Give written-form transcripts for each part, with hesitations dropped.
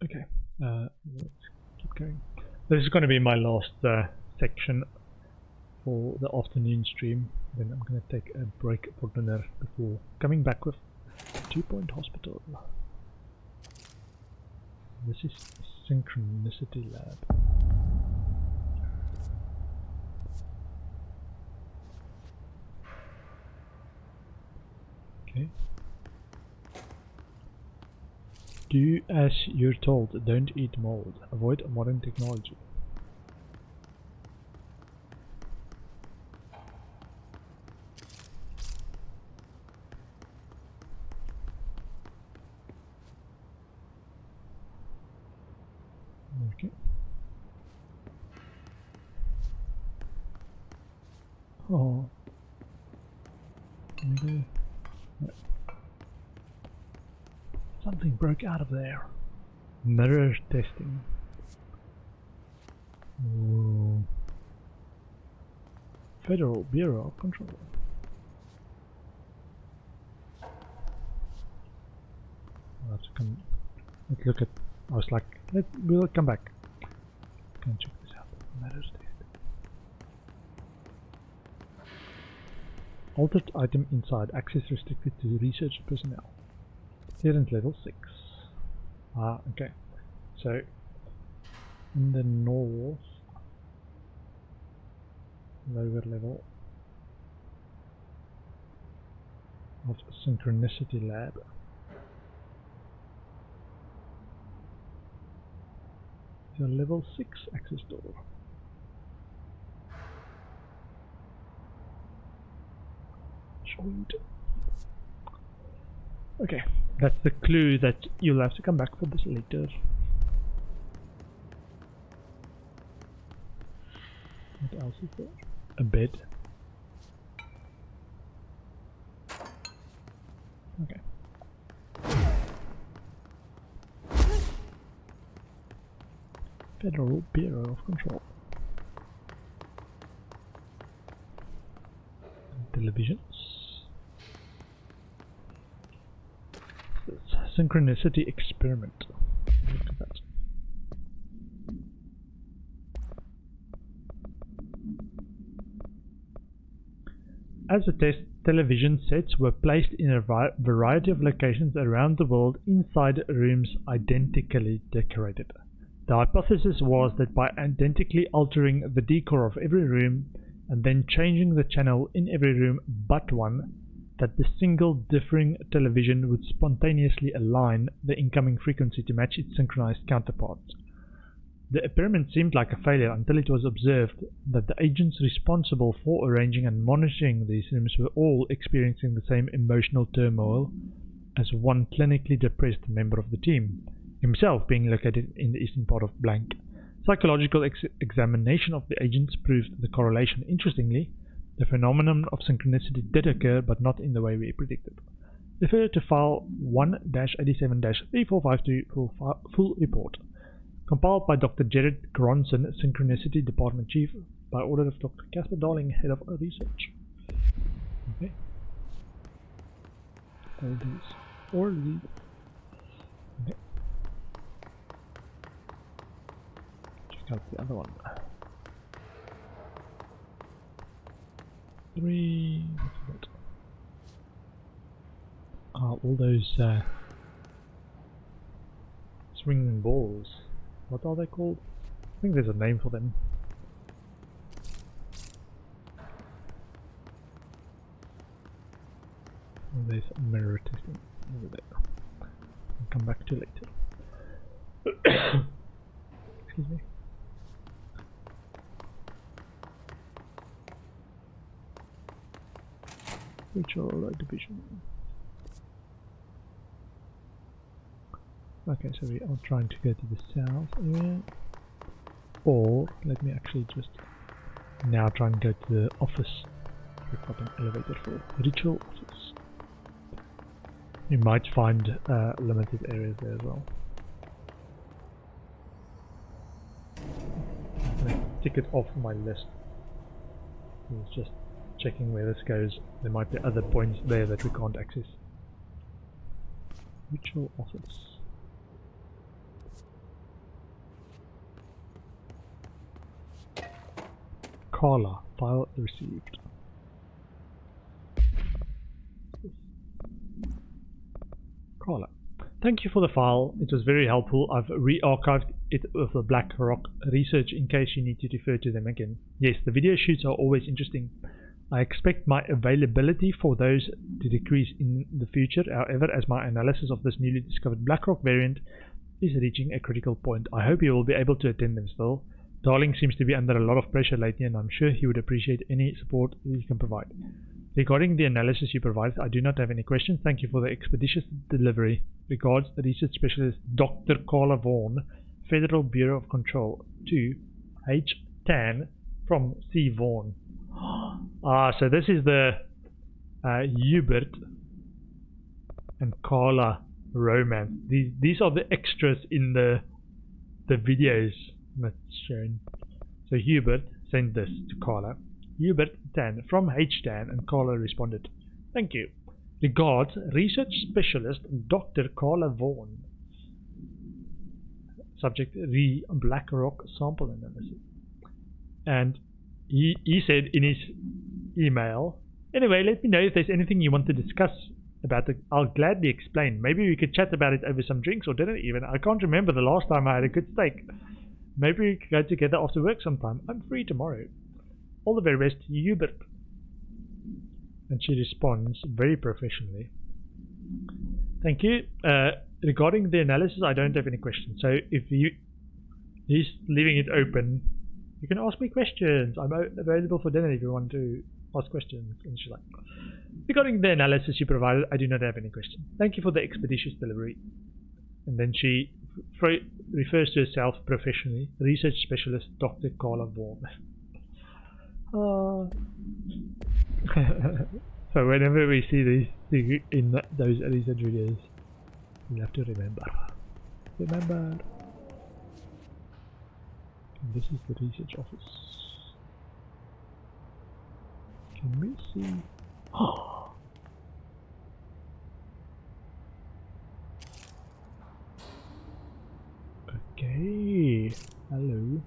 Okay, let's keep going. This is going to be my last section for the afternoon stream. Then I'm going to take a break for dinner before coming back with 2 Point Hospital. This is Synchronicity Lab. Okay. Do as you're told, don't eat mold, avoid modern technology. Okay. Oh. Maybe. No. Something broke out of there. Mirror testing. Ooh. Federal Bureau of Control. I'll have to come. Let's look at. I was like, we'll come back. Can check this out. Mirror test. Altered item inside. Access restricted to research personnel. Clearance level 6. Ah, okay. So, in the north, lower level of Synchronicity Lab. Is a level 6 access door. Sweet. Okay, that's the clue that you'll have to come back for this later. What else is there? A bed. Okay. Federal Bureau of Control. Televisions. Synchronicity experiment. Look at that. As a test, television sets were placed in a variety of locations around the world inside rooms identically decorated. The hypothesis was that by identically altering the decor of every room and then changing the channel in every room but one, that the single differing television would spontaneously align the incoming frequency to match its synchronized counterpart. The experiment seemed like a failure until it was observed that the agents responsible for arranging and monitoring these rooms were all experiencing the same emotional turmoil as one clinically depressed member of the team, himself being located in the eastern part of Blank. Psychological examination of the agents proved the correlation. Interestingly, the phenomenon of synchronicity did occur, but not in the way we predicted. Refer to file 1-87-3452 for full report. Compiled by Dr. Jared Gronson, Synchronicity Department Chief, by order of Dr. Casper Darling, Head of Research. Okay. All these. Okay. Check out the other one. 3. What's that? All those swinging balls. What are they called? I think there's a name for them. Oh, there's mirror testing over there. I'll come back to later. Excuse me. Virtual division. Okay, so we are trying to go to the south area. Or, let me actually just now try and go to the office. We've got an elevator for ritual office. You might find limited areas there as well. I'm going to tick it off my list. It's just checking where this goes. There might be other points there that we can't access. Ritual office. Carla. File received. Carla. Thank you for the file. It was very helpful. I've re-archived it with the BlackRock research in case you need to refer to them again. Yes, the video shoots are always interesting. I expect my availability for those to decrease in the future, however, as my analysis of this newly discovered BlackRock variant is reaching a critical point. I hope you will be able to attend them still. Darling seems to be under a lot of pressure lately, and I'm sure he would appreciate any support you can provide. Regarding the analysis you provided, I do not have any questions. Thank you for the expeditious delivery. Regards, Research Specialist Dr. Carla Vaughan, Federal Bureau of Control. To H. Tan from C. Vaughan. So this is the Hubert and Carla romance. These are the extras in the videos that's shown. So Hubert sent this to Carla. Hubert Tan from H. Tan, and Carla responded, "Thank you. Regards, Research Specialist Dr. Carla Vaughan." Subject BlackRock sample analysis. And he said in his email, "Anyway, let me know if there's anything you want to discuss about it. I'll gladly explain. Maybe we could chat about it over some drinks or dinner even. I can't remember the last time I had a good steak. Maybe we could go together after work sometime. I'm free tomorrow. All the very best, Hubert." And she responds very professionally. "Thank you. Regarding the analysis, I don't have any questions. So if he's leaving it open, you can ask me questions. I'm available for dinner if you want to ask questions." And she's like, "Regarding the analysis you provided, I do not have any questions. Thank you for the expeditious delivery." And then she refers to herself professionally, Research Specialist Dr. Carla Vaughan. So whenever we see these in those research videos, we have to remember. And this is the research office. Can we see? Okay. Hello.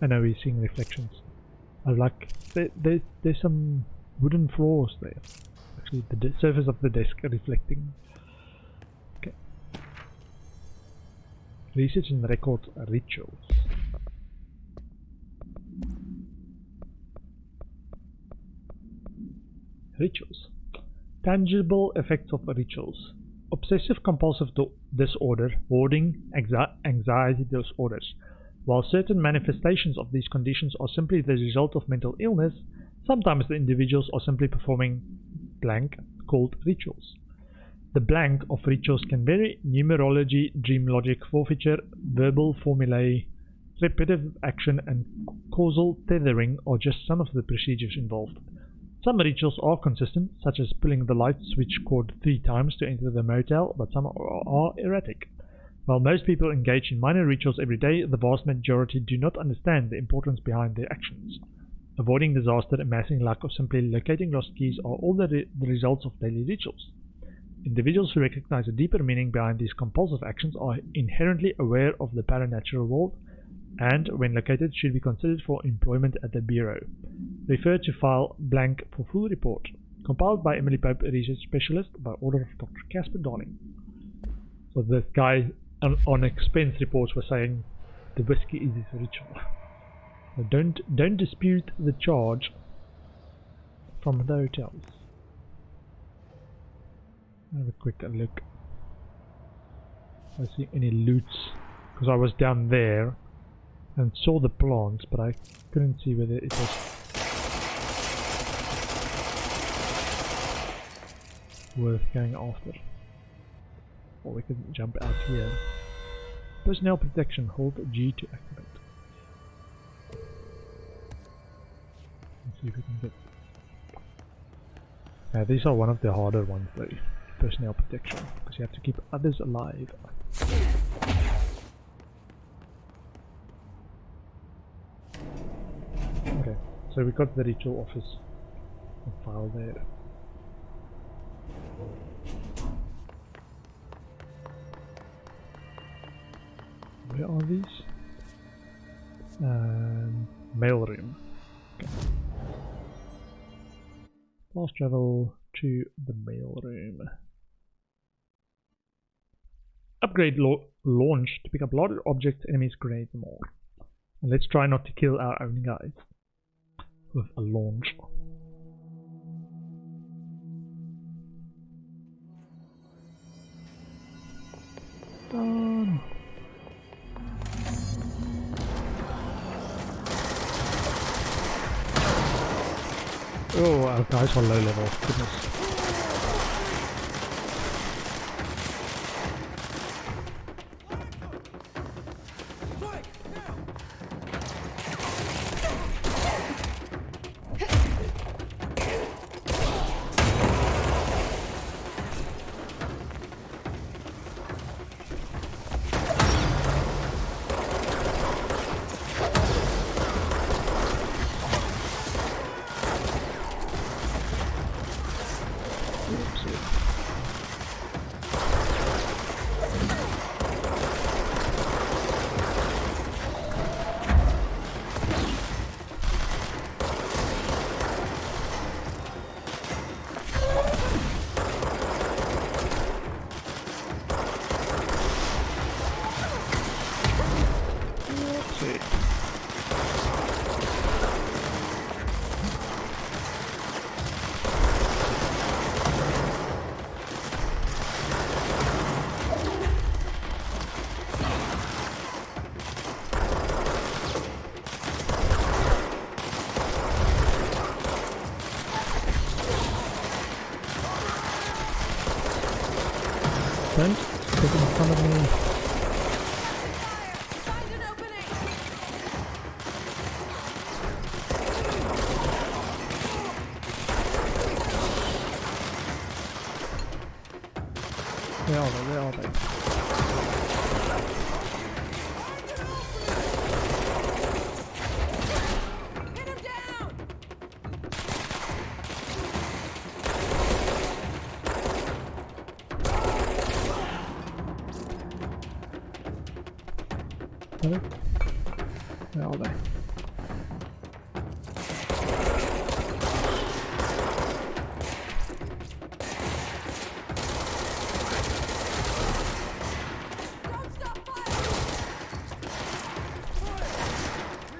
I know we're seeing reflections. I like there's some wooden floors there. Actually, the surface of the desk are reflecting. Okay. Research and record rituals. Rituals. Tangible effects of rituals. Obsessive compulsive disorder, hoarding, anxiety disorders. While certain manifestations of these conditions are simply the result of mental illness, sometimes the individuals are simply performing blank called rituals. The blank of rituals can vary: numerology, dream logic, forfeiture, verbal formulae, repetitive action, and causal tethering are just some of the procedures involved. Some rituals are consistent, such as pulling the light switch cord 3 times to enter the motel, but some are erratic. While most people engage in minor rituals every day, the vast majority do not understand the importance behind their actions. Avoiding disaster, amassing luck, or simply locating lost keys are all the results of daily rituals. Individuals who recognize a deeper meaning behind these compulsive actions are inherently aware of the paranatural world, and, when located, should be considered for employment at the Bureau. Refer to file blank for full report. Compiled by Emily Pope, a research specialist, by order of Dr. Casper Darling. So this guy on expense reports was saying the whiskey is his ritual. So don't dispute the charge from the hotels. Have a quick look. I see any loots, because I was down there and saw the plants, but I couldn't see whether it was worth going after. Or we can jump out here. Personnel protection, hold G to activate. Let's see if we can get... Now these are one of the harder ones though. Personnel protection, because you have to keep others alive. Okay, so we got the ritual office file there. Where are these? Mailroom. Okay. Fast travel to the mail room. Upgrade launch to pick up larger objects, enemies, grenades, and more. And let's try not to kill our own guys with a launch. Oh, our guys are low level. Goodness. Don't get in front of me. Find an opening. Where are they? Where are they? Hit him down. Hello? Where are they? Don't stop firing.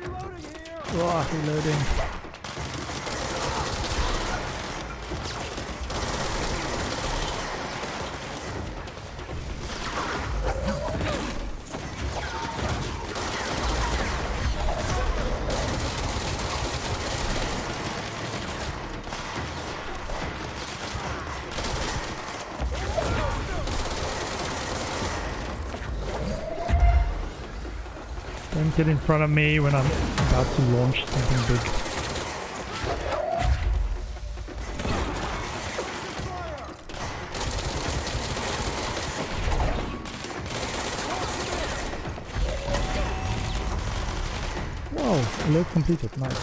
Reloading here! Oh, reloading. Don't get in front of me when I'm about to launch something big. Whoa, alert completed, nice.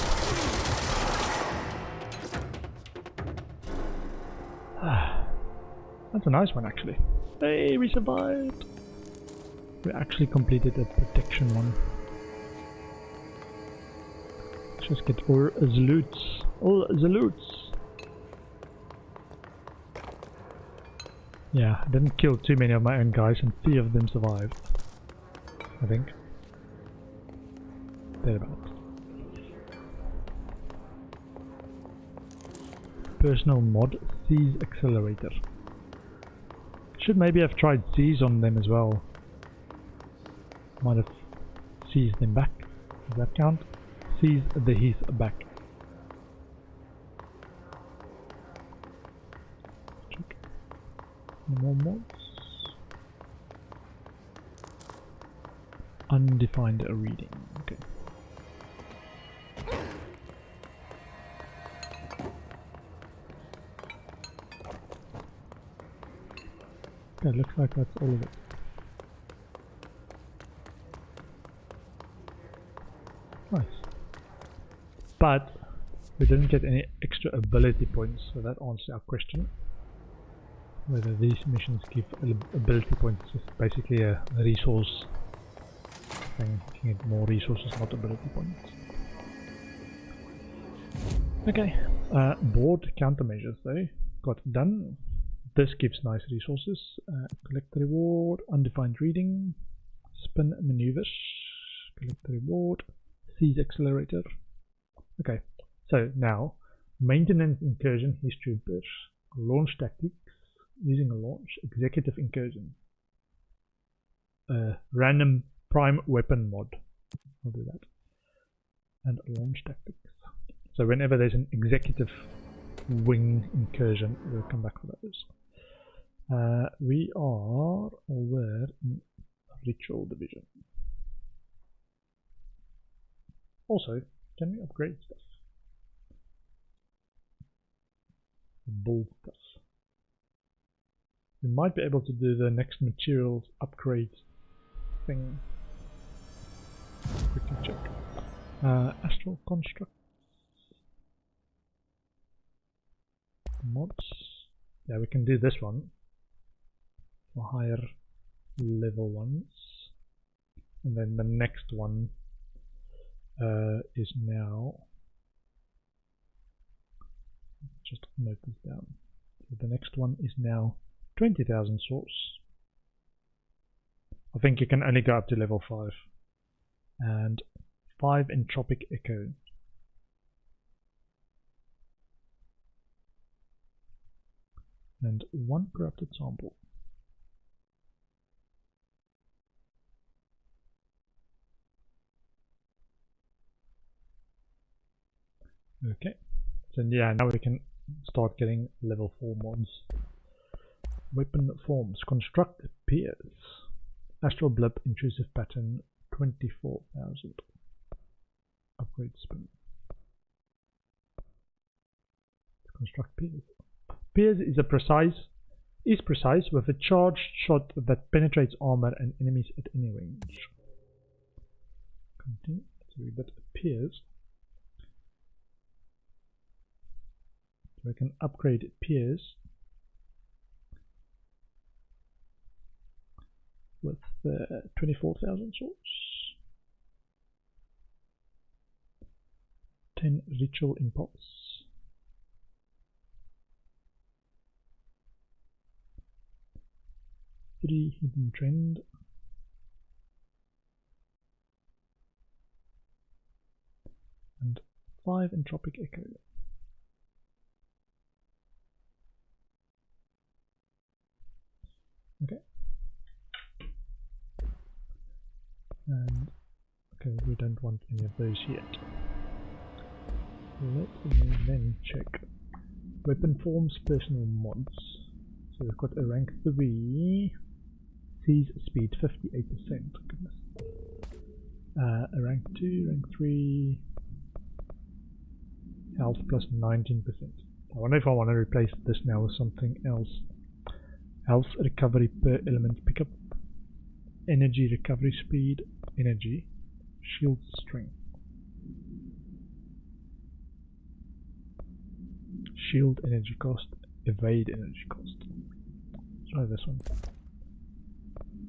That's a nice one actually. Hey, we survived! We actually completed a protection one. Let's just get all the loots. All the loots! Yeah, I didn't kill too many of my own guys and 3 of them survived. I think. Thereabouts. Personal mod, Seize Accelerator. Should maybe have tried Seize on them as well. Might have seized them back. Does that count? Seize the Heath back. Check. More mods. Undefined reading. Okay. Okay, looks like that's all of it. Nice. But we didn't get any extra ability points, so that answers our question. Whether these missions give ability points is basically a resource thing. You can get more resources, not ability points. Okay, board countermeasures though, got done. This gives nice resources. Collect the reward, undefined reading, spin maneuvers, collect the reward, seize accelerator. Okay, so now maintenance incursion history burst, launch tactics using a launch, executive incursion, random prime weapon mod. I'll do that, and launch tactics. So whenever there's an executive wing incursion, we'll come back for those. We are over in ritual division. Also, can we upgrade stuff? Bull stuff. We might be able to do the next materials upgrade thing. Quickly check. Astral construct. Mods. Yeah, we can do this one for higher level ones, and then the next one is now, just note this down, so the next one is now 20,000 source. I think you can only go up to level 5, and 5 entropic echo. And 1 corrupted sample. Okay, so yeah, now we can start getting level 4 mods. Weapon forms, construct piers, astral blip, intrusive pattern, 24,000. Upgrade spin. Construct piers. Piers is precise with a charged shot that penetrates armor and enemies at any range. Continue. So we got piers. So we can upgrade piers with 24,000 swords. 10 ritual impulse. 3 hidden trend, and 5 entropic echo. Okay, and okay, we don't want any of those yet. Let me then check weapon forms, personal mods. So we've got a rank 3. Seize speed 58%. Goodness. A rank 2, rank 3. Health plus 19%. I wonder if I want to replace this now with something else. Health recovery per element pickup. Energy recovery speed. Energy. Shield strength. Shield energy cost. Evade energy cost. Let's try this one.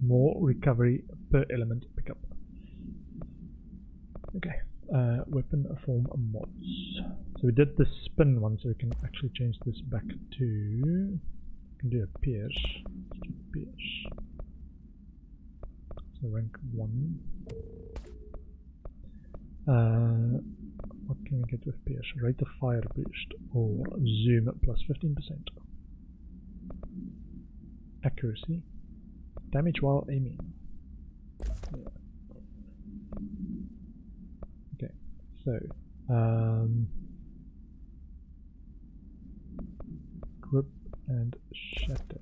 More recovery per element pickup. Okay, weapon form mods. So we did the spin one, so we can actually change this back to. We can do a pierce. Let's do pierce. So rank 1. What can we get with pierce? Rate of fire boost or zoom plus 15%. Accuracy. Damage while aiming. Yeah. Okay, so grip and shatter.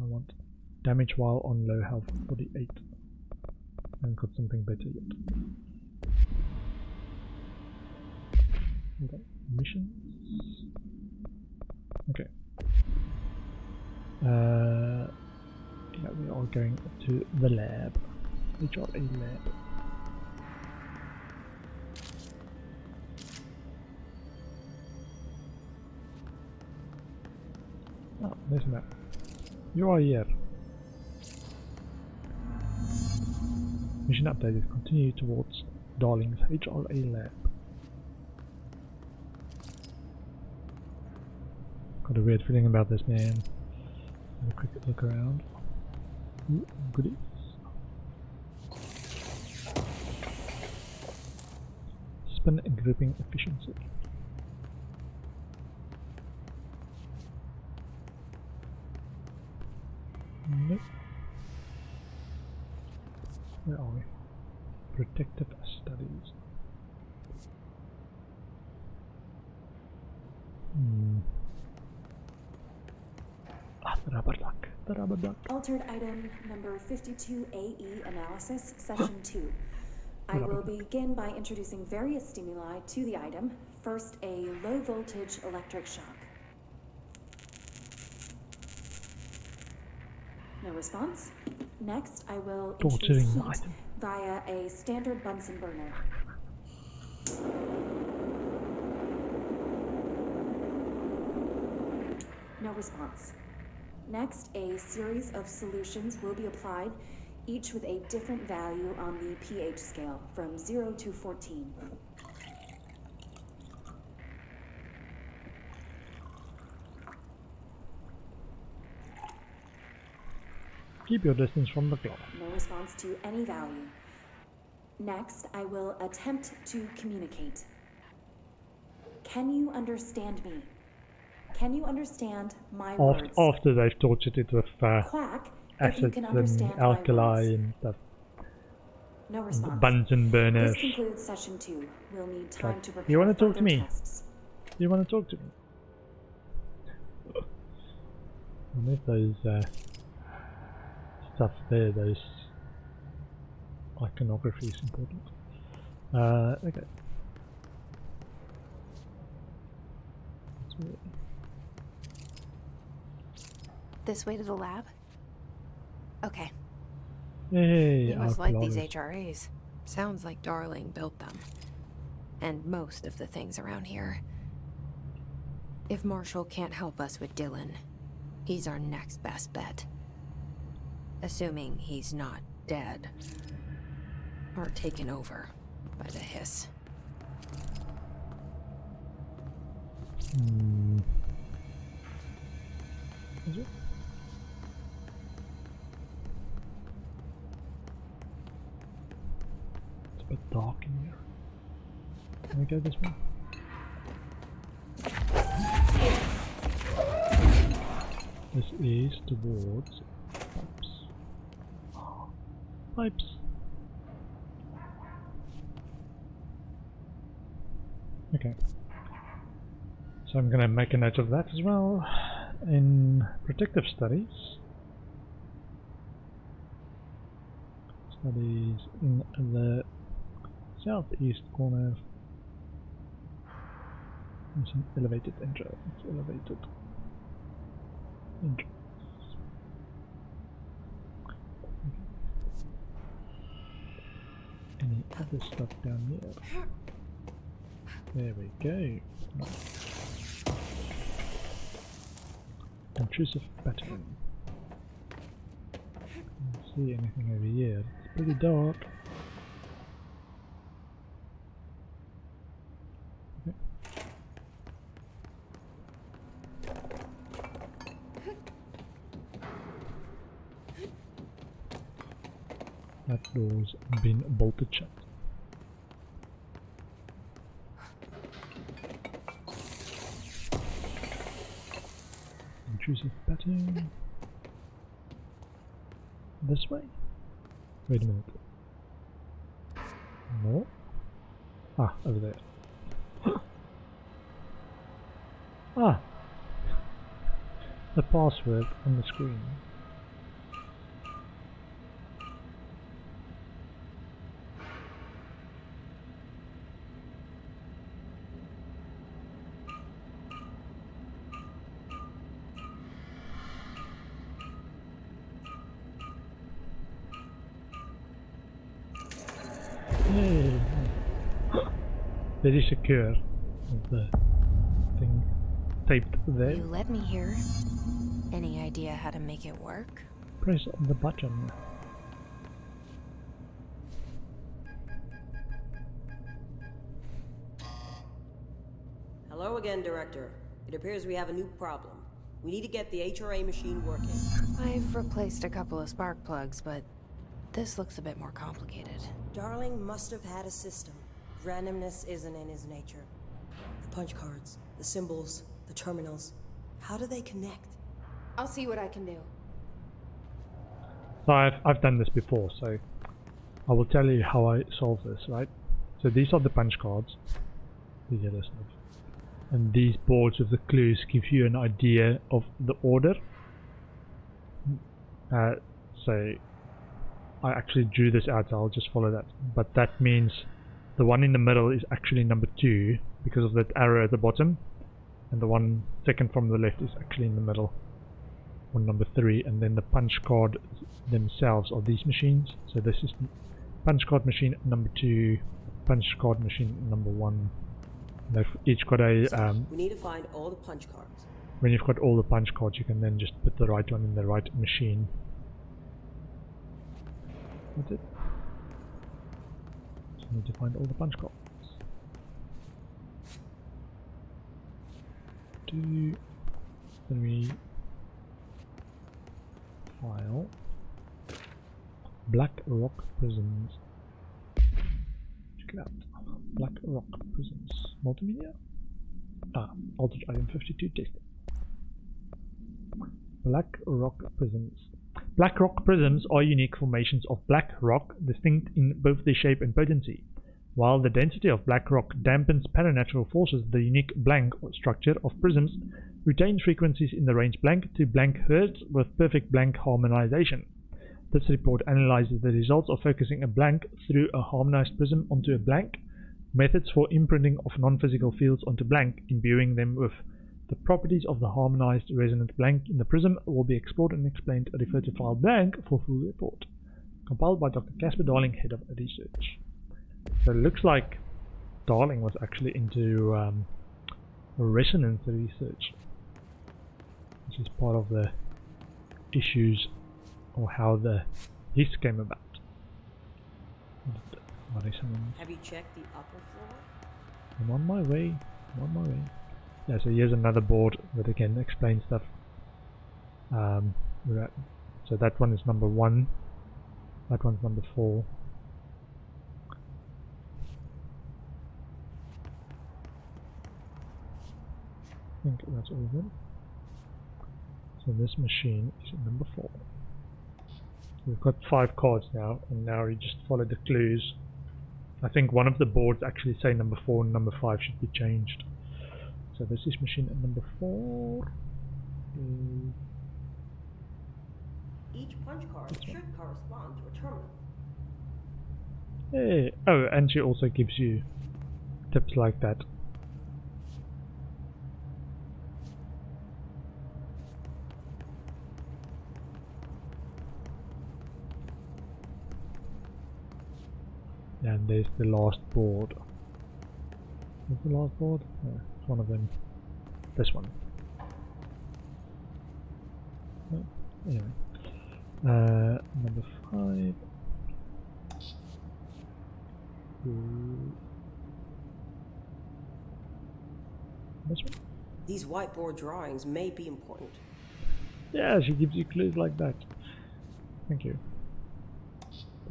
I want damage while on low health 48. I haven't got something better yet. Okay, missions. Okay. Yeah, we are going to the lab. HRA lab. Oh, there's a map. You are here. Mission updated. Continue towards Darling's HRA lab. weird feeling about this, man. Have a quick look around. Ooh, goodies. Spin grouping efficiency. Nope. Where are we? Protective studies. The rubber duck. The rubber duck. Altered item number 52AE analysis, session 2. I will begin by introducing various stimuli to the item. First, a low voltage electric shock. No response. Next, I will introduce Torturing heat item. via a standard Bunsen burner. No response. Next, a series of solutions will be applied, each with a different value on the pH scale, from 0 to 14. Keep your distance from the clock. No response to any value. Next, I will attempt to communicate. Can you understand me? Can you understand my words? After they've tortured it with Quack, if you acids can and understand my alkali words. and stuff. No response. Bunsen burners. This concludes session 2. We'll need time to prepare You wanna talk to further me? tests. You want to talk to me? I need those stuff there, those iconography is important. Okay. That's weird. This way to the lab? Okay. Hey, You must like these Arclorus. HRAs. Sounds like Darling built them. And most of the things around here. If Marshall can't help us with Dylan, he's our next best bet. Assuming he's not dead. Or taken over by the hiss. Is it? It's a bit dark in here. Can we go this way? This is towards pipes. Pipes. Okay. So I'm gonna make a note of that as well. In protective studies. Studies in the southeast corner. There's an elevated entrance. Elevated entrance. Any other stuff down here? There we go. Nice. Intrusive pattern. Can't see anything over here. It's pretty dark. Okay. That door's been bolted shut. Intrusive pattern. This way? Wait a minute. No? Ah, over there. Ah! The password on the screen. Yay! Very secure. The thing taped there. You led me here. Any idea how to make it work? Press the button. Hello again, Director. It appears we have a new problem. We need to get the HRA machine working. I've replaced a couple of spark plugs, but this looks a bit more complicated. Darling must have had a system. Randomness isn't in his nature. The punch cards, the symbols, the terminals. How do they connect? I'll see what I can do. So I've done this before, so I will tell you how I solve this, right? So these are the punch cards, the yellow stuff, and these boards with the clues give you an idea of the order. So I actually drew this out, so I'll just follow that. But that means the one in the middle is actually number 2 because of that arrow at the bottom, and the one second from the left is actually in the middle, or number 3, and then the punch card themselves are these machines. So this is punch card machine number 2, punch card machine number 1. They've each got a we need to find all the punch cards. when you've got all the punch cards, you can then just put the right one in the right machine. That's it. Just need to find all the punch cards. 2, 3, file, Black Rock Prisons. Check it out. Black Rock Prisons. Multimedia? Altered Item 52 testing. Black Rock Prisms. Black rock prisms are unique formations of black rock, distinct in both their shape and potency. While the density of black rock dampens paranatural forces, the unique blank structure of prisms retains frequencies in the range blank to blank hertz with perfect blank harmonization. This report analyzes the results of focusing a blank through a harmonized prism onto a blank, methods for imprinting of non-physical fields onto blank, imbuing them with the properties of the harmonized resonant blank in the prism will be explored and explained. Refer to file blank for full report. Compiled by Dr. Casper Darling, head of research. So it looks like Darling was actually into resonance research, which is part of the issues or how this came about. Resonance. Have you checked the upper floor? I'm on my way. I'm on my way. Yeah, so here's another board that again explains stuff. So that one is number 1. That one's number 4. I think that's all of them. So this machine is at number 4. We've got 5 cards now, and now we just follow the clues. I think one of the boards actually say number 4 and number 5 should be changed. So this is machine at number 4. Each punch card should correspond to a terminal. Hey. Oh, and she also gives you tips like that. And there's the last board. What's the last board? No, it's one of them. This one. No, anyway. Number 5. This one? These whiteboard drawings may be important. Yeah, she gives you clues like that. Thank you.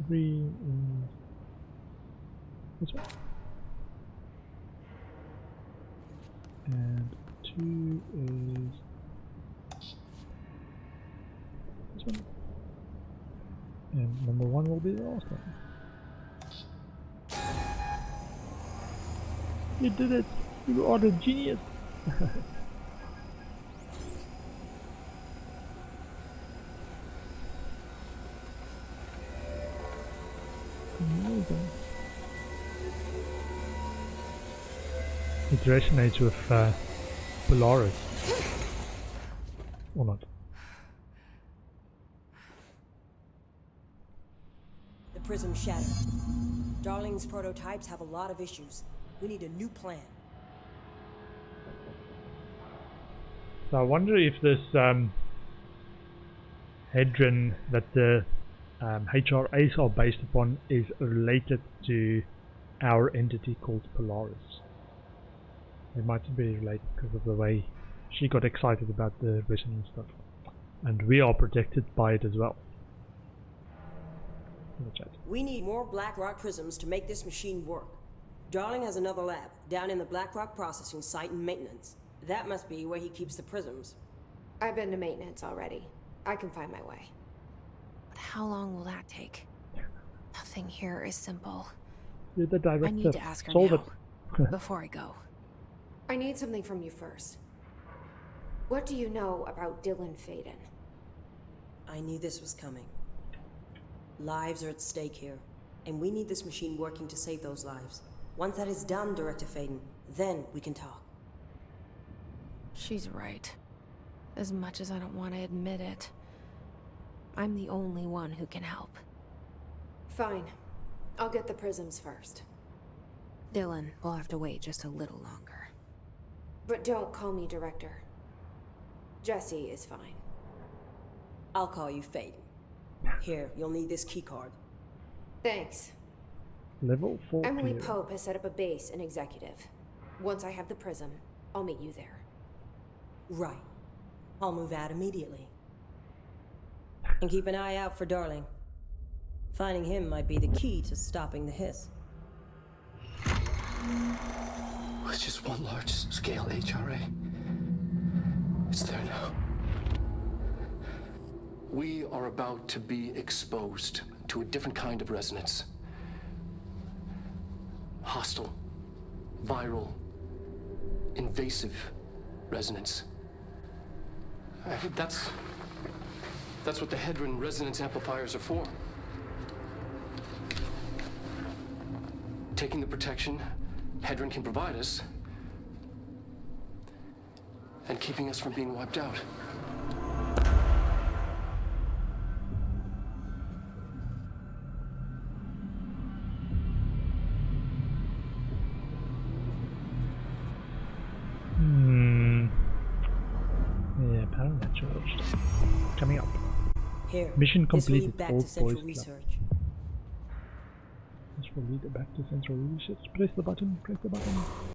3 is this one. And 2 is this one. And number 1 will be the last one. You did it! You are the genius! Amazing. It resonates with Polaris. Or not. The prism shattered. Darling's prototypes have a lot of issues. We need a new plan. So I wonder if this Hedron that the HRAs are based upon is related to our entity called Polaris. It might be related because of the way she got excited about the resonance stuff. And we are protected by it as well. In the chat. We need more Blackrock prisms to make this machine work. Darling has another lab down in the Blackrock processing site in maintenance. That must be where he keeps the prisms. I've been to maintenance already. I can find my way. But how long will that take? Nothing here is simple. You're the director. I need to ask her Solve now, it. before I go. I need something from you first. What do you know about Dylan Faden? I knew this was coming. Lives are at stake here, and we need this machine working to save those lives. Once that is done, Director Faden, then we can talk. She's right. As much as I don't want to admit it, I'm the only one who can help. Fine. I'll get the prisms first. Dylan will have to wait just a little longer. But don't call me Director. Jesse is fine. I'll call you Faden. Here, you'll need this keycard. Thanks. Level 4 Emily clear. Pope has set up a base in Executive. Once I have the prism, I'll meet you there. Right. I'll move out immediately. And keep an eye out for Darling. Finding him might be the key to stopping the hiss. It's just one large-scale HRA. It's there now. We are about to be exposed to a different kind of resonance. Hostile, viral, invasive resonance. That's what the Hedron resonance amplifiers are for. Taking the protection Hedron can provide us, and keeping us from being wiped out. Yeah, apparently that charged. Coming up. Here. Mission This will completed. lead back Old to Central Boys Club. Research. This will lead back to Central Research. Press the button. Press the button.